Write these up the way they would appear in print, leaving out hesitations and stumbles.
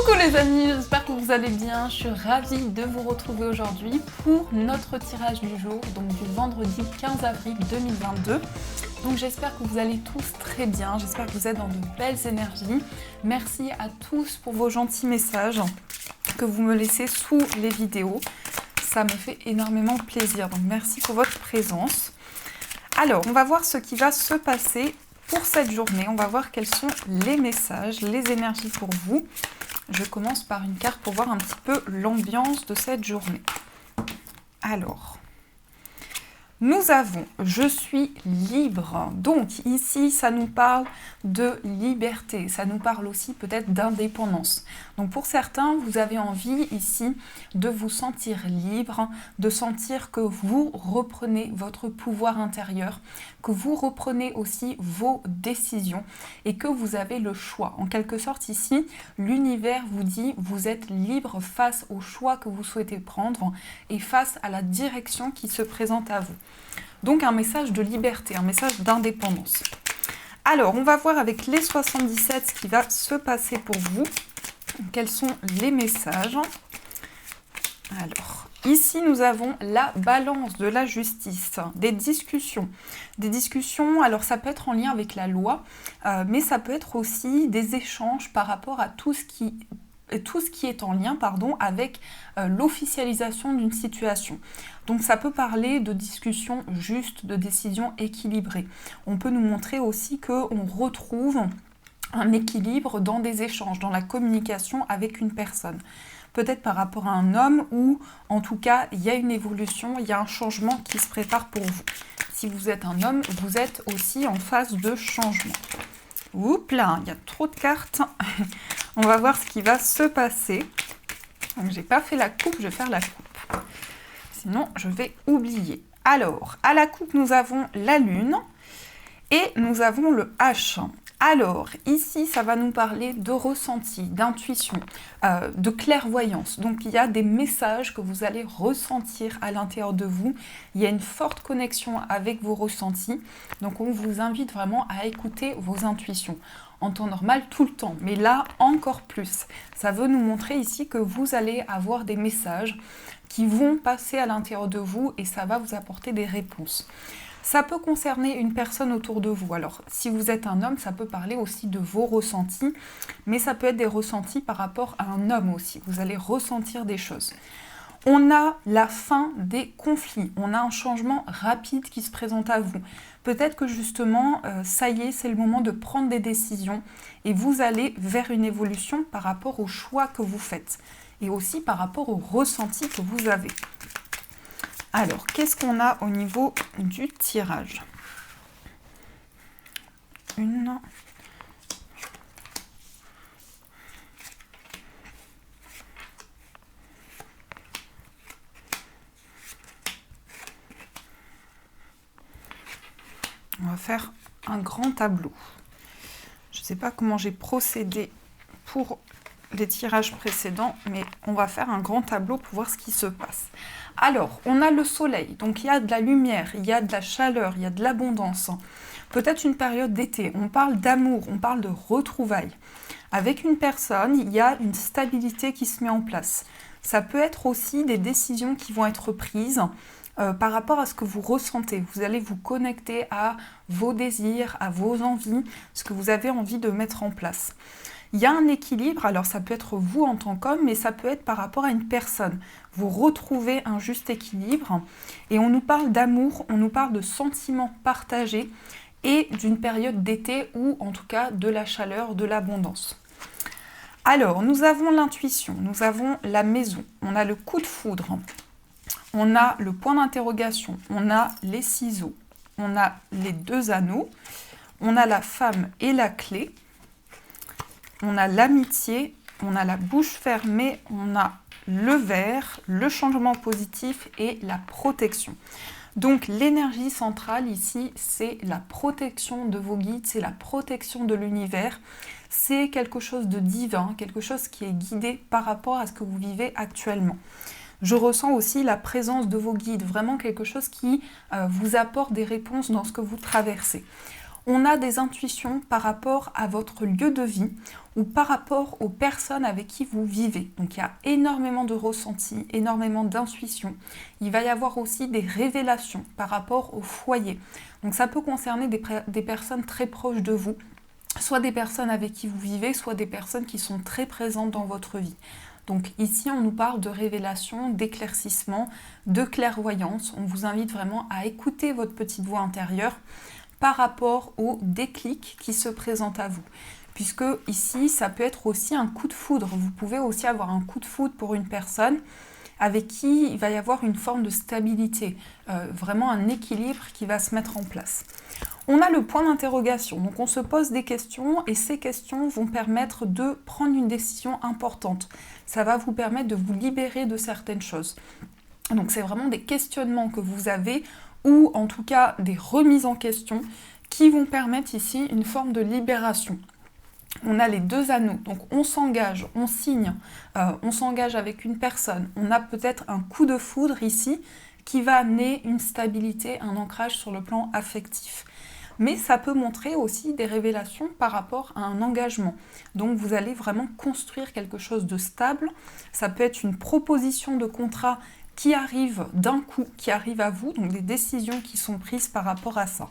Coucou les amis, j'espère que vous allez bien. Je suis ravie de vous retrouver aujourd'hui pour notre tirage du jour, donc du vendredi 15 avril 2022. Donc j'espère que vous allez tous très bien, j'espère que vous êtes dans de belles énergies. Merci à tous pour vos gentils messages que vous me laissez sous les vidéos. Ça me fait énormément plaisir, donc merci pour votre présence. Alors, on va voir ce qui va se passer pour cette journée. On va voir quels sont les messages, les énergies pour vous. Je commence par une carte pour voir un petit peu l'ambiance de cette journée. Alors, nous avons « Je suis libre ». Donc ici, ça nous parle de liberté. Ça nous parle aussi peut-être d'indépendance. Donc pour certains, vous avez envie ici de vous sentir libre, de sentir que vous reprenez votre pouvoir intérieur, que vous reprenez aussi vos décisions et que vous avez le choix. En quelque sorte ici, l'univers vous dit vous êtes libre face au choix que vous souhaitez prendre et face à la direction qui se présente à vous. Donc un message de liberté, un message d'indépendance. Alors, on va voir avec les 77 ce qui va se passer pour vous. Quels sont les messages? Alors, ici, nous avons la balance de la justice, des discussions. Des discussions, alors ça peut être en lien avec la loi, mais ça peut être aussi des échanges par rapport à tout ce qui est en lien avec l'officialisation d'une situation. Donc ça peut parler de discussions justes, de décisions équilibrées. On peut nous montrer aussi qu'on retrouve un équilibre dans des échanges, dans la communication avec une personne. Peut-être par rapport à un homme ou en tout cas il y a une évolution, il y a un changement qui se prépare pour vous. Si vous êtes un homme, vous êtes aussi en phase de changement. Oups là, il y a trop de cartes. On va voir ce qui va se passer. Donc j'ai pas fait la coupe, je vais faire la coupe. Sinon, je vais oublier. Alors, à la coupe, nous avons la lune et nous avons le H. Alors, ici, ça va nous parler de ressenti, d'intuition, de clairvoyance. Donc, il y a des messages que vous allez ressentir à l'intérieur de vous. Il y a une forte connexion avec vos ressentis. Donc, on vous invite vraiment à écouter vos intuitions. En temps normal, tout le temps. Mais là, encore plus. Ça veut nous montrer ici que vous allez avoir des messages qui vont passer à l'intérieur de vous et ça va vous apporter des réponses. Ça peut concerner une personne autour de vous. Alors, si vous êtes un homme, ça peut parler aussi de vos ressentis, mais ça peut être des ressentis par rapport à un homme aussi. Vous allez ressentir des choses. On a la fin des conflits. On a un changement rapide qui se présente à vous. Peut-être que justement, ça y est, c'est le moment de prendre des décisions et vous allez vers une évolution par rapport au choix que vous faites et aussi par rapport au ressenti que vous avez. Alors, qu'est-ce qu'on a au niveau du tirage? Une. On va faire un grand tableau. Je ne sais pas comment j'ai procédé pour les tirages précédents, mais on va faire un grand tableau pour voir ce qui se passe. Alors, on a le soleil, donc il y a de la lumière, il y a de la chaleur, il y a de l'abondance. Peut-être une période d'été, on parle d'amour, on parle de retrouvailles. Avec une personne, il y a une stabilité qui se met en place. Ça peut être aussi des décisions qui vont être prises par rapport à ce que vous ressentez. Vous allez vous connecter à vos désirs, à vos envies, ce que vous avez envie de mettre en place. Il y a un équilibre, alors ça peut être vous en tant qu'homme, mais ça peut être par rapport à une personne. Vous retrouvez un juste équilibre et on nous parle d'amour, on nous parle de sentiments partagés et d'une période d'été ou en tout cas de la chaleur, de l'abondance. Alors, nous avons l'intuition, nous avons la maison, on a le coup de foudre, on a le point d'interrogation, on a les ciseaux, on a les deux anneaux, on a la femme et la clé, on a l'amitié, on a la bouche fermée, on a le verre, le changement positif et la protection. Donc l'énergie centrale ici, c'est la protection de vos guides, c'est la protection de l'univers, c'est quelque chose de divin, quelque chose qui est guidé par rapport à ce que vous vivez actuellement. Je ressens aussi la présence de vos guides, vraiment quelque chose qui vous apporte des réponses dans ce que vous traversez. On a des intuitions par rapport à votre lieu de vie ou par rapport aux personnes avec qui vous vivez. Donc il y a énormément de ressentis, énormément d'intuitions. Il va y avoir aussi des révélations par rapport au foyer. Donc ça peut concerner des personnes très proches de vous, soit des personnes avec qui vous vivez, soit des personnes qui sont très présentes dans votre vie. Donc ici, on nous parle de révélation, d'éclaircissement, de clairvoyance. On vous invite vraiment à écouter votre petite voix intérieure par rapport au déclic qui se présente à vous. Puisque ici, ça peut être aussi un coup de foudre. Vous pouvez aussi avoir un coup de foudre pour une personne avec qui il va y avoir une forme de stabilité, vraiment un équilibre qui va se mettre en place. On a le point d'interrogation, donc on se pose des questions et ces questions vont permettre de prendre une décision importante. Ça va vous permettre de vous libérer de certaines choses. Donc c'est vraiment des questionnements que vous avez ou en tout cas des remises en question qui vont permettre ici une forme de libération. On a les 2 anneaux, donc on s'engage, on signe, on s'engage avec une personne. On a peut-être un coup de foudre ici qui va amener une stabilité, un ancrage sur le plan affectif. Mais ça peut montrer aussi des révélations par rapport à un engagement. Donc vous allez vraiment construire quelque chose de stable. Ça peut être une proposition de contrat qui arrive d'un coup, qui arrive à vous, donc des décisions qui sont prises par rapport à ça.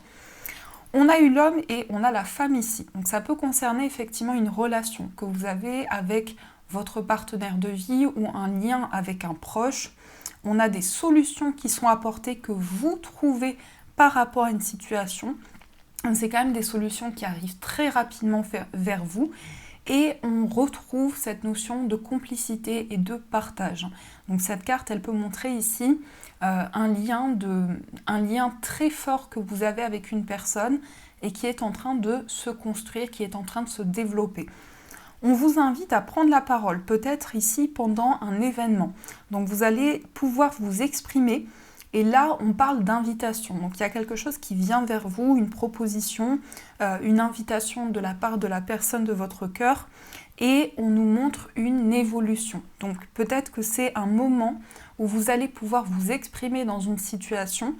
On a eu l'homme et on a la femme ici. Donc ça peut concerner effectivement une relation que vous avez avec votre partenaire de vie ou un lien avec un proche. On a des solutions qui sont apportées que vous trouvez par rapport à une situation. C'est quand même des solutions qui arrivent très rapidement vers vous et on retrouve cette notion de complicité et de partage. Donc cette carte, elle peut montrer ici un lien très fort que vous avez avec une personne et qui est en train de se construire, qui est en train de se développer. On vous invite à prendre la parole, peut-être ici pendant un événement. Donc vous allez pouvoir vous exprimer. Et là, on parle d'invitation. Donc, il y a quelque chose qui vient vers vous, une proposition, une invitation de la part de la personne de votre cœur. Et on nous montre une évolution. Donc, peut-être que c'est un moment où vous allez pouvoir vous exprimer dans une situation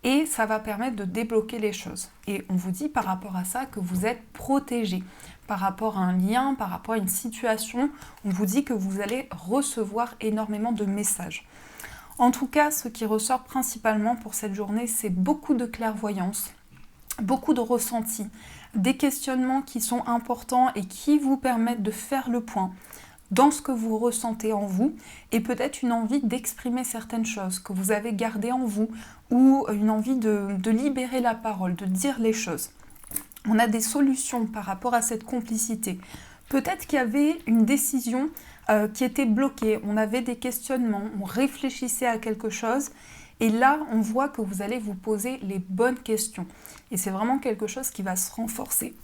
et ça va permettre de débloquer les choses. Et on vous dit par rapport à ça que vous êtes protégé. Par rapport à un lien, par rapport à une situation, on vous dit que vous allez recevoir énormément de messages. En tout cas, ce qui ressort principalement pour cette journée, c'est beaucoup de clairvoyance, beaucoup de ressentis, des questionnements qui sont importants et qui vous permettent de faire le point dans ce que vous ressentez en vous et peut-être une envie d'exprimer certaines choses que vous avez gardées en vous ou une envie de libérer la parole, de dire les choses. On a des solutions par rapport à cette complicité. Peut-être qu'il y avait une décision qui était bloquée, on avait des questionnements, on réfléchissait à quelque chose et là on voit que vous allez vous poser les bonnes questions et c'est vraiment quelque chose qui va se renforcer.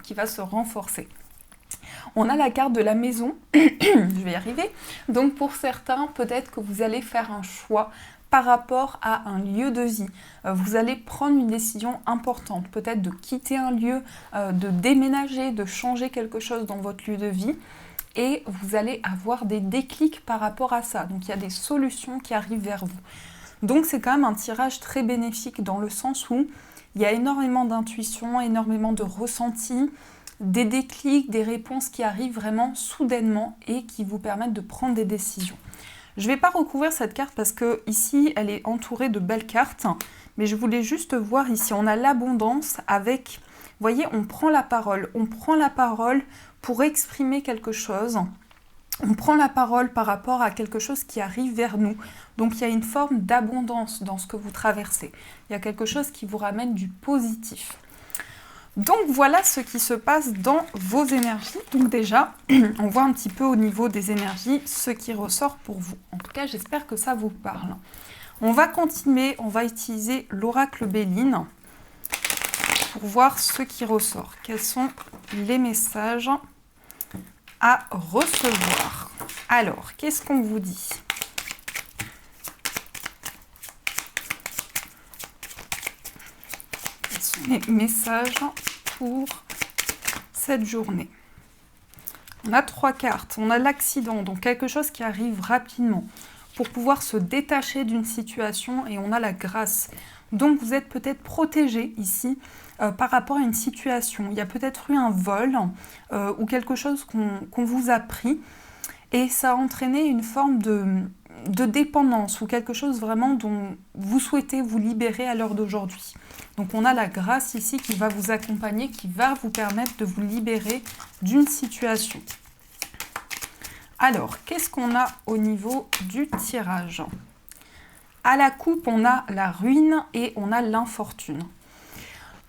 Qui va se renforcer. On a la carte de la maison, je vais y arriver, donc pour certains peut-être que vous allez faire un choix par rapport à un lieu de vie. Vous allez prendre une décision importante, peut-être de quitter un lieu, de déménager, de changer quelque chose dans votre lieu de vie. Et vous allez avoir des déclics par rapport à ça. Donc il y a des solutions qui arrivent vers vous. Donc c'est quand même un tirage très bénéfique dans le sens où il y a énormément d'intuition, énormément de ressentis, des déclics, des réponses qui arrivent vraiment soudainement et qui vous permettent de prendre des décisions. Je ne vais pas recouvrir cette carte parce que ici elle est entourée de belles cartes, mais je voulais juste voir ici, on a l'abondance avec, vous voyez, on prend la parole pour exprimer quelque chose. On prend la parole par rapport à quelque chose qui arrive vers nous. Donc il y a une forme d'abondance dans ce que vous traversez. Il y a quelque chose qui vous ramène du positif. Donc voilà ce qui se passe dans vos énergies. Donc déjà, on voit un petit peu au niveau des énergies ce qui ressort pour vous. En tout cas, j'espère que ça vous parle. On va continuer, on va utiliser l'oracle Béline pour voir ce qui ressort. Quels sont les messages à recevoir? Alors, qu'est-ce qu'on vous dit? Quels sont les messages pour cette journée? On a 3 cartes. On a l'accident, donc quelque chose qui arrive rapidement. pour pouvoir se détacher d'une situation, et on a la grâce. Donc vous êtes peut-être protégé ici par rapport à une situation. Il y a peut-être eu un vol ou quelque chose qu'on vous a pris et ça a entraîné une forme de dépendance ou quelque chose vraiment dont vous souhaitez vous libérer à l'heure d'aujourd'hui. Donc on a la grâce ici qui va vous accompagner, qui va vous permettre de vous libérer d'une situation. Alors, qu'est-ce qu'on a au niveau du tirage? À la coupe, on a la ruine et on a l'infortune.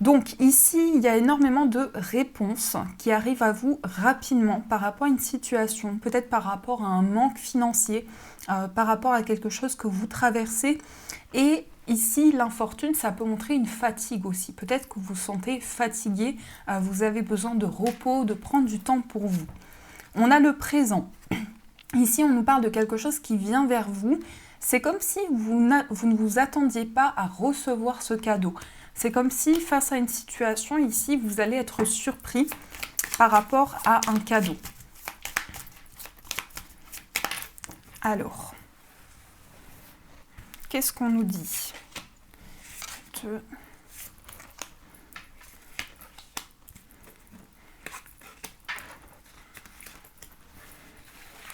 Donc ici, il y a énormément de réponses qui arrivent à vous rapidement par rapport à une situation, peut-être par rapport à un manque financier, par rapport à quelque chose que vous traversez. Et ici, l'infortune, ça peut montrer une fatigue aussi. Peut-être que vous vous sentez fatigué, vous avez besoin de repos, de prendre du temps pour vous. On a le présent. Ici, on nous parle de quelque chose qui vient vers vous. C'est comme si vous ne vous attendiez pas à recevoir ce cadeau. C'est comme si, face à une situation, ici, vous allez être surpris par rapport à un cadeau. Alors, qu'est-ce qu'on nous dit?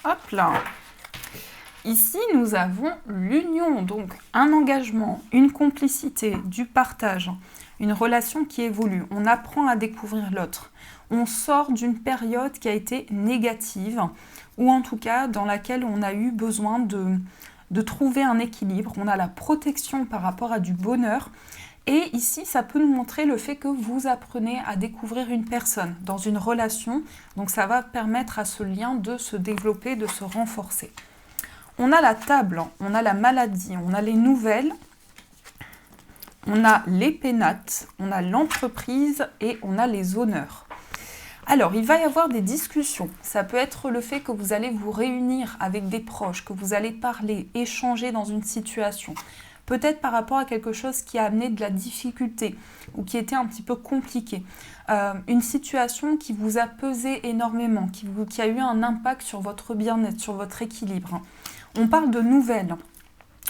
Hop là! Ici, nous avons l'union, donc un engagement, une complicité, du partage, une relation qui évolue. On apprend à découvrir l'autre. On sort d'une période qui a été négative, ou en tout cas dans laquelle on a eu besoin de trouver un équilibre. On a la protection par rapport à du bonheur. Et ici, ça peut nous montrer le fait que vous apprenez à découvrir une personne dans une relation. Donc ça va permettre à ce lien de se développer, de se renforcer. On a la table, on a la maladie, on a les nouvelles, on a les pénates, on a l'entreprise et on a les honneurs. Alors, il va y avoir des discussions. Ça peut être le fait que vous allez vous réunir avec des proches, que vous allez parler, échanger dans une situation. Peut-être par rapport à quelque chose qui a amené de la difficulté ou qui était un petit peu compliqué. Une situation qui vous a pesé énormément, qui a eu un impact sur votre bien-être, sur votre équilibre. On parle de nouvelles.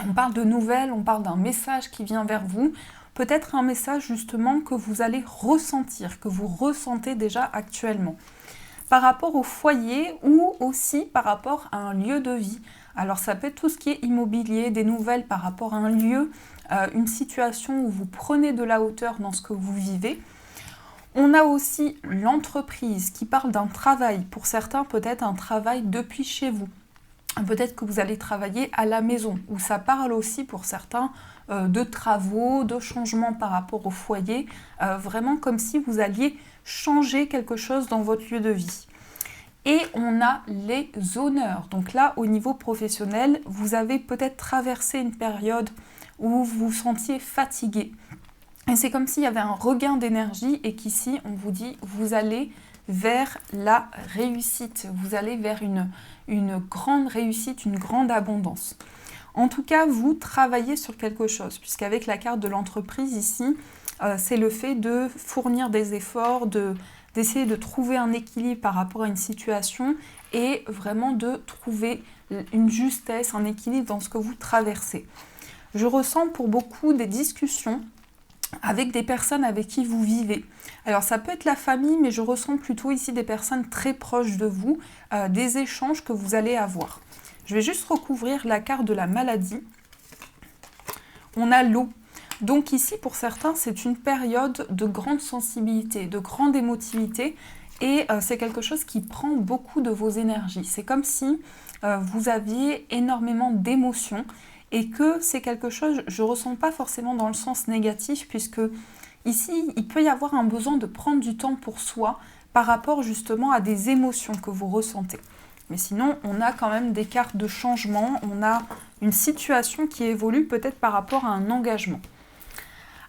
On parle d'un message qui vient vers vous. Peut-être un message justement que vous allez ressentir, que vous ressentez déjà actuellement. Par rapport au foyer ou aussi par rapport à un lieu de vie. Alors ça peut être tout ce qui est immobilier, des nouvelles par rapport à un lieu, une situation où vous prenez de la hauteur dans ce que vous vivez. On a aussi l'entreprise qui parle d'un travail. Pour certains, peut-être un travail depuis chez vous. Peut-être que vous allez travailler à la maison, où ça parle aussi pour certains de travaux, de changements par rapport au foyer, vraiment comme si vous alliez changer quelque chose dans votre lieu de vie. Et on a les honneurs. Donc là, au niveau professionnel, vous avez peut-être traversé une période où vous vous sentiez fatigué. Et c'est comme s'il y avait un regain d'énergie et qu'ici, on vous dit, vous allez vers la réussite. Vous allez vers une grande réussite, une grande abondance. En tout cas, vous travaillez sur quelque chose, puisqu'avec la carte de l'entreprise ici, c'est le fait de fournir des efforts, d'essayer de trouver un équilibre par rapport à une situation et vraiment de trouver une justesse, un équilibre dans ce que vous traversez. Je ressens pour beaucoup des discussions avec des personnes avec qui vous vivez. Alors ça peut être la famille, mais je ressens plutôt ici des personnes très proches de vous, des échanges que vous allez avoir. Je vais juste recouvrir la carte de la maladie. On a l'eau. Donc ici, pour certains, c'est une période de grande sensibilité, de grande émotivité, et c'est quelque chose qui prend beaucoup de vos énergies. C'est comme si vous aviez énormément d'émotions, et que c'est quelque chose, je ne ressens pas forcément dans le sens négatif, puisque ici, il peut y avoir un besoin de prendre du temps pour soi par rapport justement à des émotions que vous ressentez. Mais sinon, on a quand même des cartes de changement, on a une situation qui évolue peut-être par rapport à un engagement.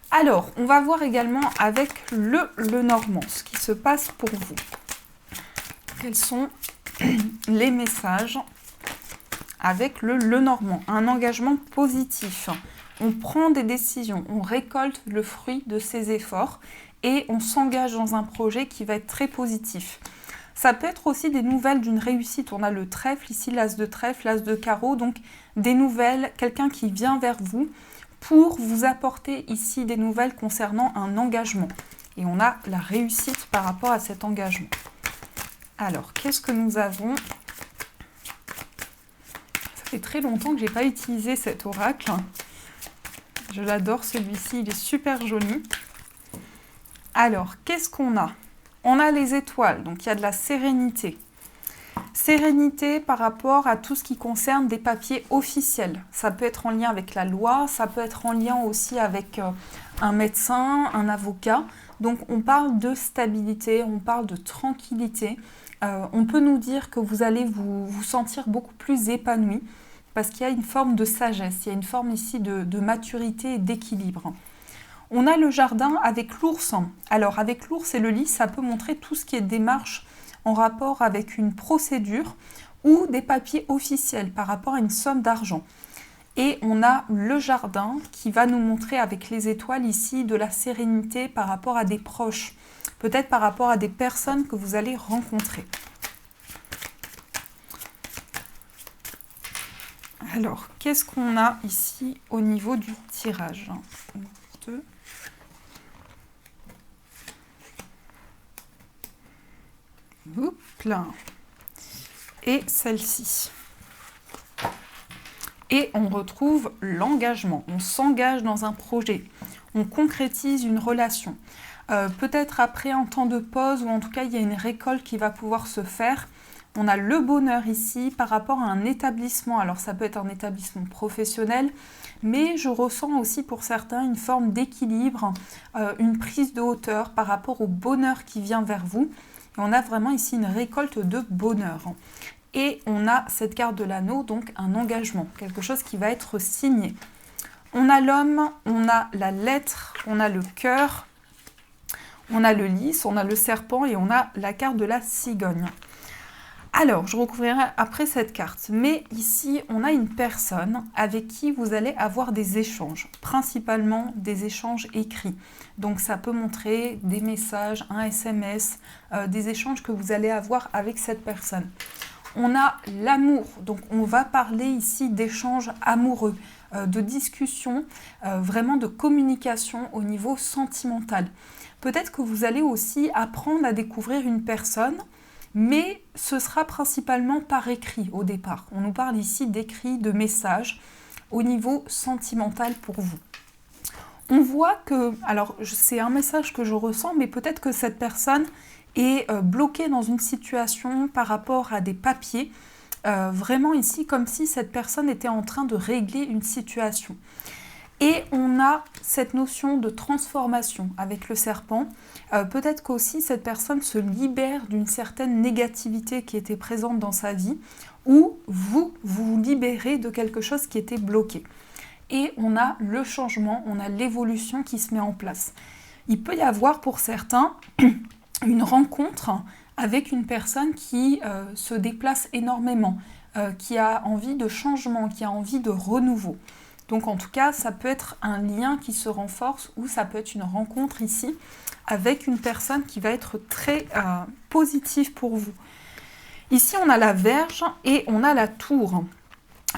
Alors, on va voir également avec le Normand, ce qui se passe pour vous. Quels sont les messages avec le Normand? Un engagement positif. On prend des décisions, on récolte le fruit de ses efforts et on s'engage dans un projet qui va être très positif. Ça peut être aussi des nouvelles d'une réussite. On a le trèfle ici, l'as de trèfle, l'as de carreau, donc des nouvelles, quelqu'un qui vient vers vous pour vous apporter ici des nouvelles concernant un engagement. Et on a la réussite par rapport à cet engagement. Alors, qu'est-ce que nous avons? Ça fait très longtemps que je n'ai pas utilisé cet oracle. Je l'adore celui-ci, il est super joli. Alors, qu'est-ce qu'on a? On a les étoiles, donc il y a de la sérénité. Sérénité par rapport à tout ce qui concerne des papiers officiels. Ça peut être en lien avec la loi, ça peut être en lien aussi avec un médecin, un avocat. Donc on parle de stabilité, on parle de tranquillité. On peut nous dire que vous allez vous sentir beaucoup plus épanoui parce qu'il y a une forme de sagesse, il y a une forme ici de maturité et d'équilibre. On a le jardin avec l'ours. Alors avec l'ours et le lys, ça peut montrer tout ce qui est démarche en rapport avec une procédure ou des papiers officiels par rapport à une somme d'argent. Et on a le jardin qui va nous montrer avec les étoiles ici de la sérénité par rapport à des proches, peut-être par rapport à des personnes que vous allez rencontrer. Alors, qu'est-ce qu'on a ici au niveau du tirage? 1, 2. Oups là. Et celle-ci. Et on retrouve l'engagement. On s'engage dans un projet. On concrétise une relation. Peut-être après un temps de pause ou en tout cas il y a une récolte qui va pouvoir se faire. On a le bonheur ici par rapport à un établissement. Alors ça peut être un établissement professionnel, mais je ressens aussi pour certains une forme d'équilibre, une prise de hauteur par rapport au bonheur qui vient vers vous. Et on a vraiment ici une récolte de bonheur. Et on a cette carte de l'anneau, donc un engagement, quelque chose qui va être signé. On a l'homme, on a la lettre, on a le cœur, on a le lys, on a le serpent et on a la carte de la cigogne. Alors, je recouvrirai après cette carte, mais ici, on a une personne avec qui vous allez avoir des échanges, principalement des échanges écrits. Donc, ça peut montrer des messages, un SMS, des échanges que vous allez avoir avec cette personne. On a l'amour, donc on va parler ici d'échanges amoureux, de discussions, vraiment de communication au niveau sentimental. Peut-être que vous allez aussi apprendre à découvrir une personne, mais ce sera principalement par écrit au départ. On nous parle ici d'écrits, de messages au niveau sentimental pour vous. On voit que, alors c'est un message que je ressens, mais peut-être que cette personne est bloquée dans une situation par rapport à des papiers, vraiment ici comme si cette personne était en train de régler une situation. Et on a cette notion de transformation avec le serpent. Peut-être qu'aussi cette personne se libère d'une certaine négativité qui était présente dans sa vie, ou vous vous libérez de quelque chose qui était bloqué. Et on a le changement, on a l'évolution qui se met en place. Il peut y avoir pour certains une rencontre avec une personne qui se déplace énormément, qui a envie de changement, qui a envie de renouveau. Donc en tout cas, ça peut être un lien qui se renforce ou ça peut être une rencontre ici avec une personne qui va être très positive pour vous. Ici, on a la Vierge et on a la Tour.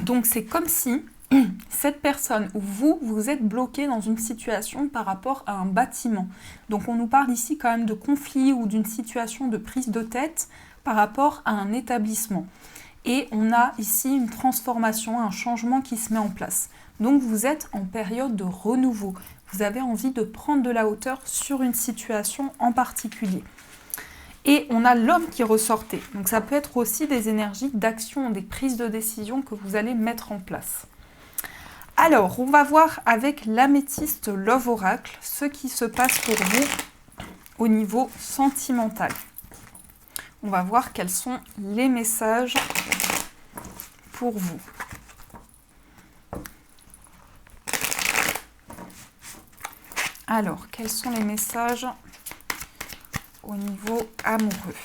Donc c'est comme si cette personne ou vous êtes bloqué dans une situation par rapport à un bâtiment. Donc on nous parle ici quand même de conflit ou d'une situation de prise de tête par rapport à un établissement. Et on a ici une transformation, un changement qui se met en place. Donc vous êtes en période de renouveau. Vous avez envie de prendre de la hauteur sur une situation en particulier. Et on a l'homme qui ressortait. Donc ça peut être aussi des énergies d'action, des prises de décision que vous allez mettre en place. Alors, on va voir avec l'améthyste Love Oracle ce qui se passe pour vous au niveau sentimental. On va voir quels sont les messages pour vous. Alors, quels sont les messages au niveau amoureux?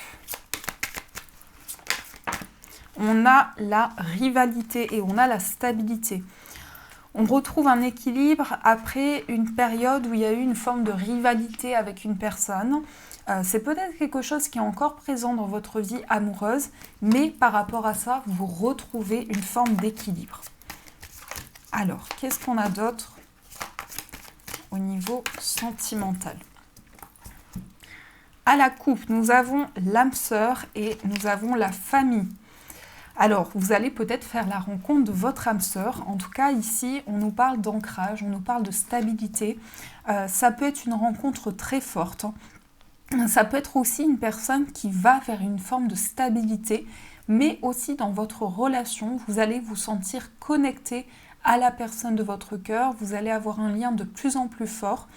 On a la rivalité et on a la stabilité. On retrouve un équilibre après une période où il y a eu une forme de rivalité avec une personne. C'est peut-être quelque chose qui est encore présent dans votre vie amoureuse, mais par rapport à ça, vous retrouvez une forme d'équilibre. Alors, qu'est-ce qu'on a d'autre au niveau sentimental? À la coupe, nous avons l'âme sœur et nous avons la famille. Alors, vous allez peut-être faire la rencontre de votre âme sœur. En tout cas, ici, on nous parle d'ancrage, on nous parle de stabilité. Ça peut être une rencontre très forte. Ça peut être aussi une personne qui va vers une forme de stabilité, mais aussi dans votre relation, vous allez vous sentir connecté à la personne de votre cœur. Vous allez avoir un lien de plus en plus fort.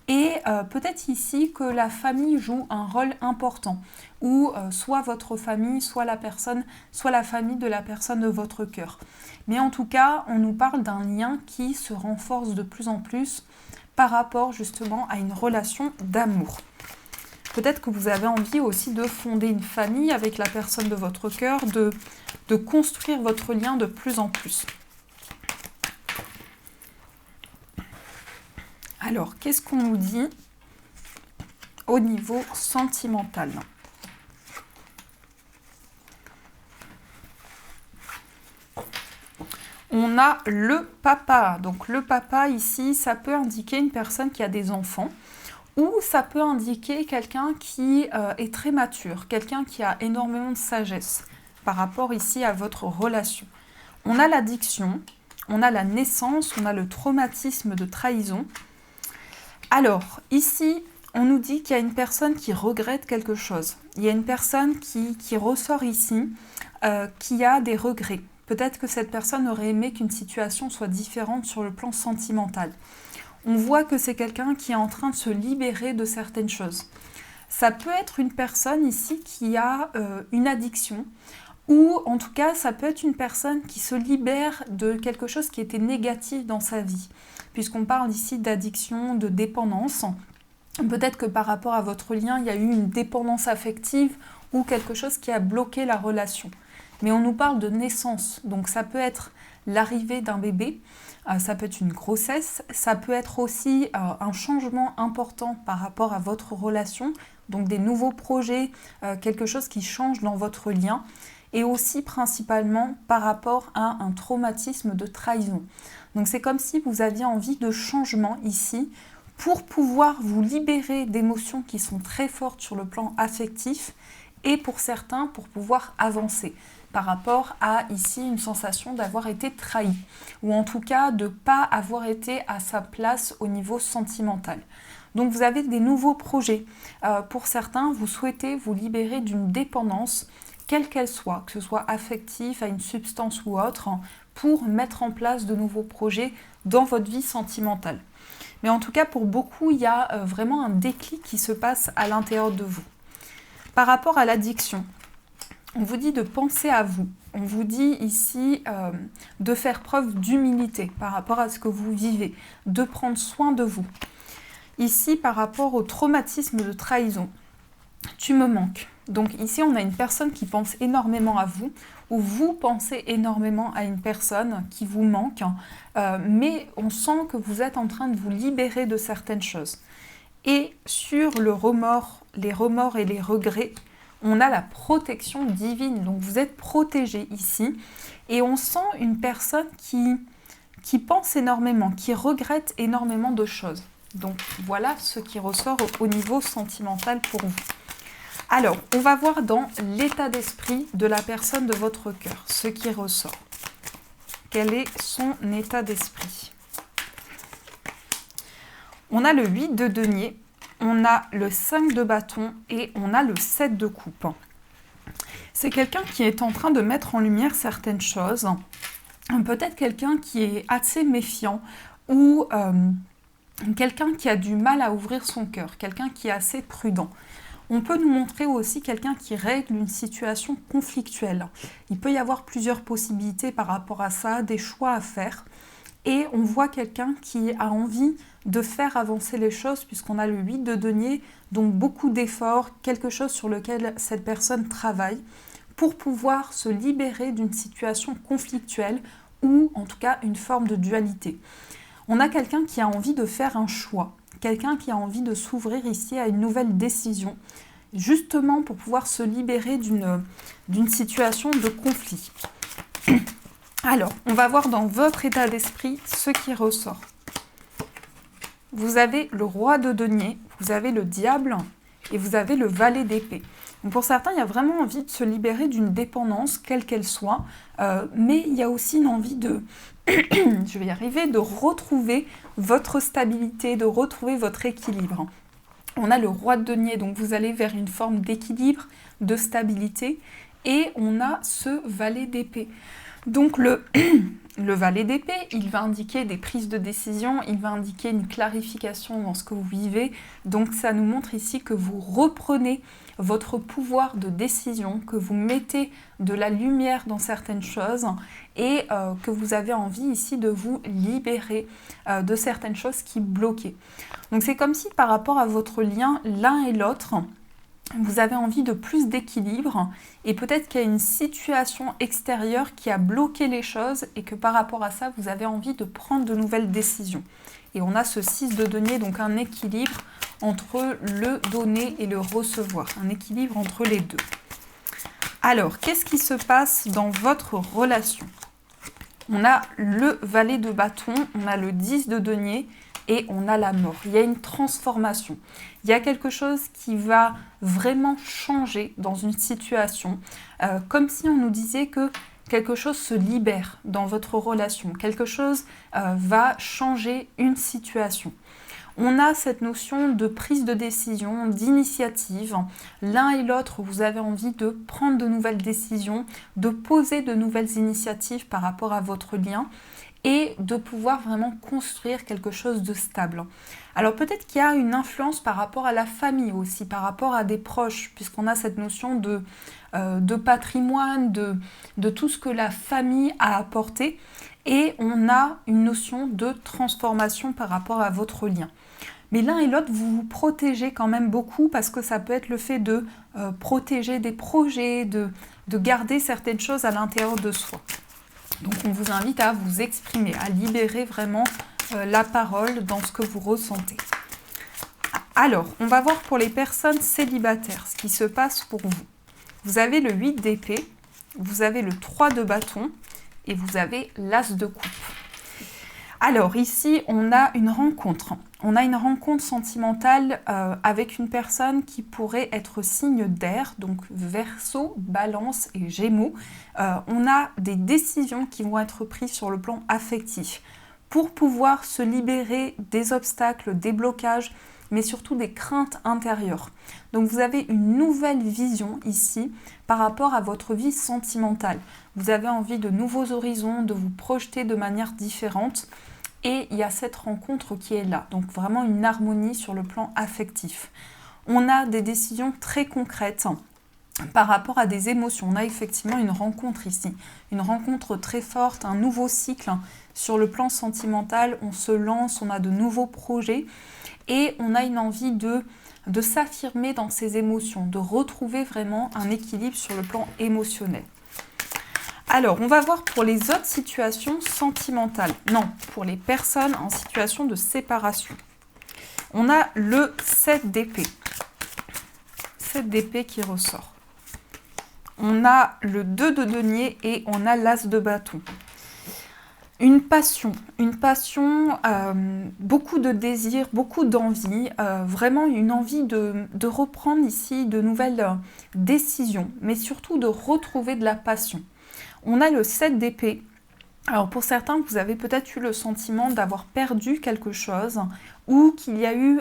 Et peut-être ici que la famille joue un rôle important, ou soit votre famille, soit la famille de la personne de votre cœur. Mais en tout cas, on nous parle d'un lien qui se renforce de plus en plus par rapport justement à une relation d'amour. Peut-être que vous avez envie aussi de fonder une famille avec la personne de votre cœur, de construire votre lien de plus en plus. Alors, qu'est-ce qu'on nous dit au niveau sentimental? On a le papa. Donc, le papa, ici, ça peut indiquer une personne qui a des enfants ou ça peut indiquer quelqu'un qui est très mature, quelqu'un qui a énormément de sagesse par rapport ici à votre relation. On a l'addiction, on a la naissance, on a le traumatisme de trahison. Alors, ici, on nous dit qu'il y a une personne qui regrette quelque chose. Il y a une personne qui ressort ici, qui a des regrets. Peut-être que cette personne aurait aimé qu'une situation soit différente sur le plan sentimental. On voit que c'est quelqu'un qui est en train de se libérer de certaines choses. Ça peut être une personne ici qui a une addiction, ou en tout cas, ça peut être une personne qui se libère de quelque chose qui était négatif dans sa vie. Puisqu'on parle ici d'addiction, de dépendance. Peut-être que par rapport à votre lien, il y a eu une dépendance affective ou quelque chose qui a bloqué la relation. Mais on nous parle de naissance, donc ça peut être l'arrivée d'un bébé, ça peut être une grossesse, ça peut être aussi un changement important par rapport à votre relation, donc des nouveaux projets, quelque chose qui change dans votre lien, et aussi principalement par rapport à un traumatisme de trahison. Donc c'est comme si vous aviez envie de changement ici pour pouvoir vous libérer d'émotions qui sont très fortes sur le plan affectif et pour certains pour pouvoir avancer par rapport à ici une sensation d'avoir été trahi ou en tout cas de ne pas avoir été à sa place au niveau sentimental. Donc vous avez des nouveaux projets. Pour certains, vous souhaitez vous libérer d'une dépendance quelle qu'elle soit, que ce soit affectif, à une substance ou autre, pour mettre en place de nouveaux projets dans votre vie sentimentale. Mais en tout cas, pour beaucoup, il y a vraiment un déclic qui se passe à l'intérieur de vous. Par rapport à l'addiction, on vous dit de penser à vous. On vous dit ici de faire preuve d'humilité par rapport à ce que vous vivez, de prendre soin de vous. Ici, par rapport au traumatisme de trahison, tu me manques. Donc ici, on a une personne qui pense énormément à vous, ou vous pensez énormément à une personne qui vous manque, mais on sent que vous êtes en train de vous libérer de certaines choses. Et sur les remords et les regrets, on a la protection divine. Donc vous êtes protégé ici, et on sent une personne qui pense énormément, qui regrette énormément de choses. Donc voilà ce qui ressort au niveau sentimental pour vous. Alors, on va voir dans l'état d'esprit de la personne de votre cœur, ce qui ressort. Quel est son état d'esprit? On a le 8 de denier, on a le 5 de bâton et on a le 7 de coupe. C'est quelqu'un qui est en train de mettre en lumière certaines choses. Peut-être quelqu'un qui est assez méfiant ou quelqu'un qui a du mal à ouvrir son cœur, quelqu'un qui est assez prudent. On peut nous montrer aussi quelqu'un qui règle une situation conflictuelle. Il peut y avoir plusieurs possibilités par rapport à ça, des choix à faire. Et on voit quelqu'un qui a envie de faire avancer les choses puisqu'on a le 8 de denier, donc beaucoup d'efforts, quelque chose sur lequel cette personne travaille pour pouvoir se libérer d'une situation conflictuelle ou en tout cas une forme de dualité. On a quelqu'un qui a envie de faire un choix, quelqu'un qui a envie de s'ouvrir ici à une nouvelle décision, justement pour pouvoir se libérer d'une situation de conflit. Alors, on va voir dans votre état d'esprit ce qui ressort. Vous avez le roi de denier, vous avez le diable et vous avez le valet d'épée. Donc pour certains, il y a vraiment envie de se libérer d'une dépendance, quelle qu'elle soit, mais il y a aussi une envie de, je vais y arriver, de retrouver votre stabilité, de retrouver votre équilibre. On a le roi de denier, donc vous allez vers une forme d'équilibre, de stabilité, et on a ce valet d'épée. Donc le valet d'épée, il va indiquer des prises de décision, il va indiquer une clarification dans ce que vous vivez. Donc ça nous montre ici que vous reprenez votre pouvoir de décision, que vous mettez de la lumière dans certaines choses et que vous avez envie ici de vous libérer de certaines choses qui bloquaient. Donc c'est comme si par rapport à votre lien l'un et l'autre, vous avez envie de plus d'équilibre et peut-être qu'il y a une situation extérieure qui a bloqué les choses et que par rapport à ça, vous avez envie de prendre de nouvelles décisions. Et on a ce 6 de denier, donc un équilibre entre le donner et le recevoir, un équilibre entre les deux. Alors, qu'est-ce qui se passe dans votre relation? On a le valet de bâton, on a le 10 de denier et on a la mort. Il y a une transformation. Il y a quelque chose qui va vraiment changer dans une situation, comme si on nous disait que quelque chose se libère dans votre relation, quelque chose va changer une situation. On a cette notion de prise de décision, d'initiative. L'un et l'autre, vous avez envie de prendre de nouvelles décisions, de poser de nouvelles initiatives par rapport à votre lien et de pouvoir vraiment construire quelque chose de stable. Alors peut-être qu'il y a une influence par rapport à la famille aussi, par rapport à des proches, puisqu'on a cette notion de patrimoine, de tout ce que la famille a apporté, et on a une notion de transformation par rapport à votre lien. Mais l'un et l'autre, vous vous protégez quand même beaucoup parce que ça peut être le fait de protéger des projets, de garder certaines choses à l'intérieur de soi. Donc on vous invite à vous exprimer, à libérer vraiment la parole dans ce que vous ressentez. Alors, on va voir pour les personnes célibataires ce qui se passe pour vous. Vous avez le 8 d'épée, vous avez le 3 de bâton et vous avez l'as de coupe. Alors ici, on a une rencontre. On a une rencontre sentimentale avec une personne qui pourrait être signe d'air, donc Verseau, Balance et Gémeaux. On a des décisions qui vont être prises sur le plan affectif pour pouvoir se libérer des obstacles, des blocages, mais surtout des craintes intérieures. Donc vous avez une nouvelle vision ici par rapport à votre vie sentimentale. Vous avez envie de nouveaux horizons, de vous projeter de manière différente. Et il y a cette rencontre qui est là, donc vraiment une harmonie sur le plan affectif. On a des décisions très concrètes par rapport à des émotions. On a effectivement une rencontre ici, une rencontre très forte, un nouveau cycle sur le plan sentimental. On se lance, on a de nouveaux projets et on a une envie de s'affirmer dans ses émotions, de retrouver vraiment un équilibre sur le plan émotionnel. Alors, on va voir pour les autres situations sentimentales. Non, pour les personnes en situation de séparation. On a le 7 d'épée. 7 d'épée qui ressort. On a le 2 de denier et on a l'as de bâton. Une passion, beaucoup de désirs, beaucoup d'envie, vraiment une envie de reprendre ici de nouvelles décisions, mais surtout de retrouver de la passion. On a le 7 d'épée. Alors pour certains, vous avez peut-être eu le sentiment d'avoir perdu quelque chose ou qu'il y a eu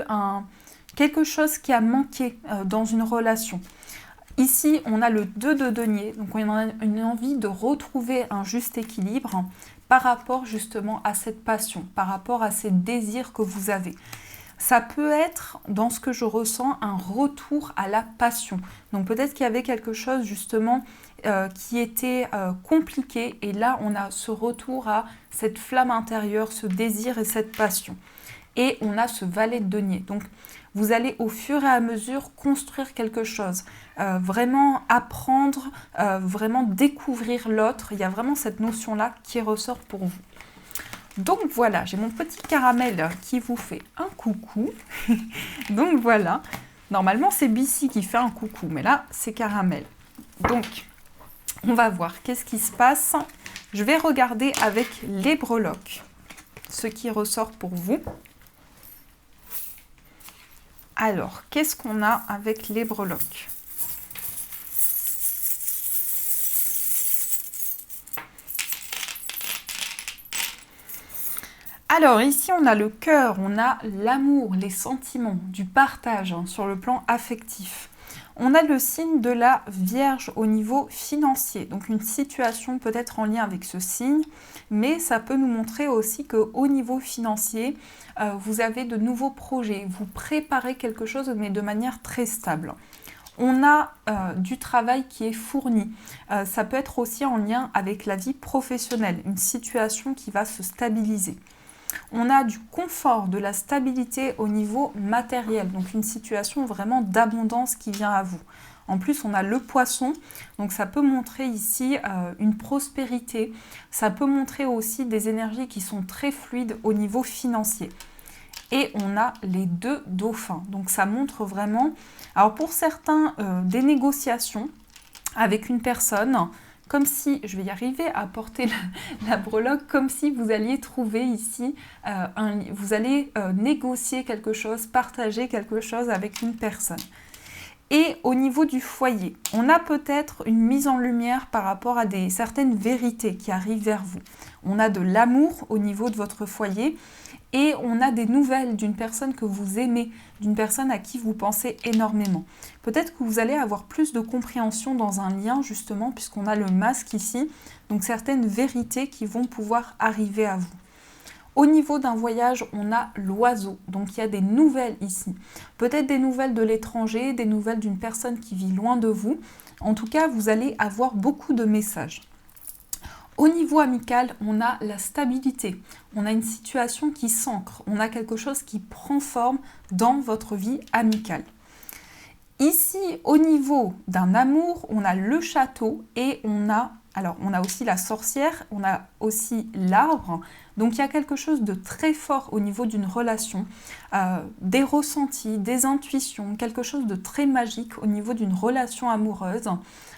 quelque chose qui a manqué dans une relation. Ici, on a le 2 de denier, donc on a une envie de retrouver un juste équilibre par rapport justement à cette passion, par rapport à ces désirs que vous avez. Ça peut être, dans ce que je ressens, un retour à la passion. Donc peut-être qu'il y avait quelque chose justement qui était compliqué et là on a ce retour à cette flamme intérieure, ce désir et cette passion. Et on a ce valet de denier. Donc vous allez au fur et à mesure construire quelque chose, vraiment apprendre, vraiment découvrir l'autre. Il y a vraiment cette notion-là qui ressort pour vous. Donc voilà, j'ai mon petit caramel qui vous fait un coucou. Donc voilà, normalement c'est Bissy qui fait un coucou, mais là c'est caramel. Donc on va voir qu'est-ce qui se passe. Je vais regarder avec les breloques ce qui ressort pour vous. Alors, qu'est-ce qu'on a avec les breloques? Alors ici on a le cœur, on a l'amour, les sentiments, du partage sur le plan affectif. On a le signe de la Vierge au niveau financier, donc une situation peut-être en lien avec ce signe, mais ça peut nous montrer aussi qu'au niveau financier, vous avez de nouveaux projets, vous préparez quelque chose mais de manière très stable. On a du travail qui est fourni. Ça peut être aussi en lien avec la vie professionnelle, une situation qui va se stabiliser. On a du confort, de la stabilité au niveau matériel, donc une situation vraiment d'abondance qui vient à vous. En plus, on a le poisson, donc ça peut montrer ici une prospérité, ça peut montrer aussi des énergies qui sont très fluides au niveau financier. Et on a les deux dauphins, donc ça montre vraiment, alors pour certains, des négociations avec une personne, comme si, je vais y arriver à porter la breloque, comme si vous alliez trouver ici, vous allez négocier quelque chose, partager quelque chose avec une personne. Et au niveau du foyer, on a peut-être une mise en lumière par rapport à certaines vérités qui arrivent vers vous. On a de l'amour au niveau de votre foyer et on a des nouvelles d'une personne que vous aimez, d'une personne à qui vous pensez énormément. Peut-être que vous allez avoir plus de compréhension dans un lien justement puisqu'on a le masque ici, donc certaines vérités qui vont pouvoir arriver à vous. Au niveau d'un voyage, on a l'oiseau, donc il y a des nouvelles ici. Peut-être des nouvelles de l'étranger, des nouvelles d'une personne qui vit loin de vous. En tout cas, vous allez avoir beaucoup de messages. Au niveau amical, on a la stabilité, on a une situation qui s'ancre, on a quelque chose qui prend forme dans votre vie amicale. Ici, au niveau d'un amour, on a le château et on a aussi la sorcière, on a aussi l'arbre. Donc il y a quelque chose de très fort au niveau d'une relation, des ressentis, des intuitions, quelque chose de très magique au niveau d'une relation amoureuse.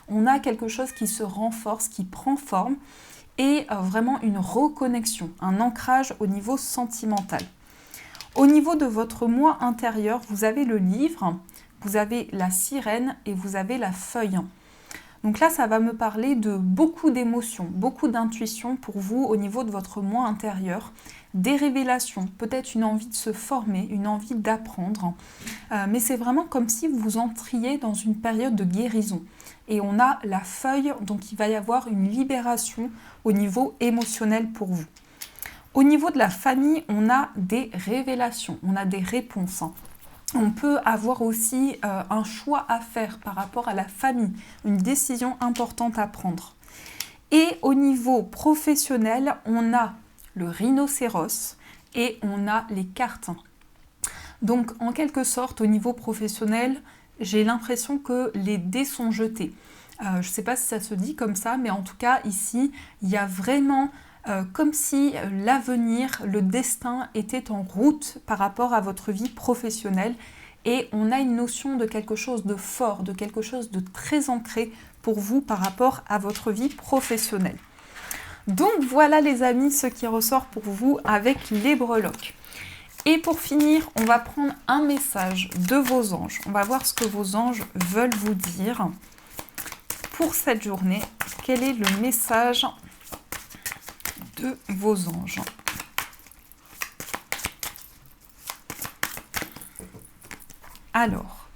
On a quelque chose qui se renforce, qui prend forme et vraiment une reconnexion, un ancrage au niveau sentimental. Au niveau de votre moi intérieur, vous avez le livre, vous avez la sirène et vous avez la feuille. Donc là, ça va me parler de beaucoup d'émotions, beaucoup d'intuitions pour vous au niveau de votre moi intérieur, des révélations, peut-être une envie de se former, une envie d'apprendre. Mais c'est vraiment comme si vous entriez dans une période de guérison. Et on a la feuille, donc il va y avoir une libération au niveau émotionnel pour vous. Au niveau de la famille, on a des révélations, on a des réponses. On peut avoir aussi un choix à faire par rapport à la famille, une décision importante à prendre. Et au niveau professionnel, on a le rhinocéros et on a les cartes. Donc en quelque sorte, au niveau professionnel, j'ai l'impression que les dés sont jetés. Je ne sais pas si ça se dit comme ça, mais en tout cas ici, il y a vraiment comme si l'avenir, le destin était en route par rapport à votre vie professionnelle et on a une notion de quelque chose de fort, de quelque chose de très ancré pour vous par rapport à votre vie professionnelle. Donc voilà les amis, ce qui ressort pour vous avec les breloques. Et pour finir, on va prendre un message de vos anges. On va voir ce que vos anges veulent vous dire pour cette journée. Quel est le message de vos anges? Alors,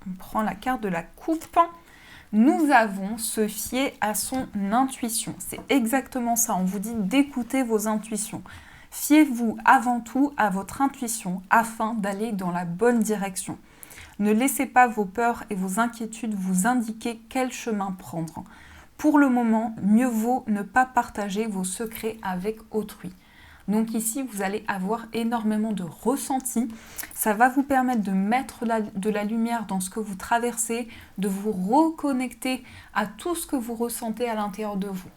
on prend la carte de la coupe. Nous avons se fier à son intuition. C'est exactement ça. On vous dit d'écouter vos intuitions. Fiez-vous avant tout à votre intuition afin d'aller dans la bonne direction. Ne laissez pas vos peurs et vos inquiétudes vous indiquer quel chemin prendre. Pour le moment, mieux vaut ne pas partager vos secrets avec autrui. Donc ici, vous allez avoir énormément de ressentis. Ça va vous permettre de mettre de la lumière dans ce que vous traversez, de vous reconnecter à tout ce que vous ressentez à l'intérieur de vous.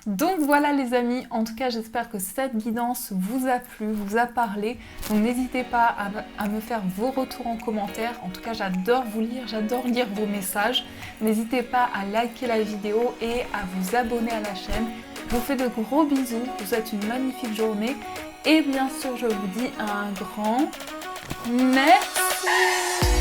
Donc voilà les amis, en tout cas j'espère que cette guidance vous a plu, vous a parlé. Donc n'hésitez pas à me faire vos retours en commentaire. En tout cas j'adore vous lire, j'adore lire vos messages. N'hésitez pas à liker la vidéo et à vous abonner à la chaîne. Je vous fais de gros bisous, je vous souhaite une magnifique journée. Et bien sûr je vous dis un grand merci.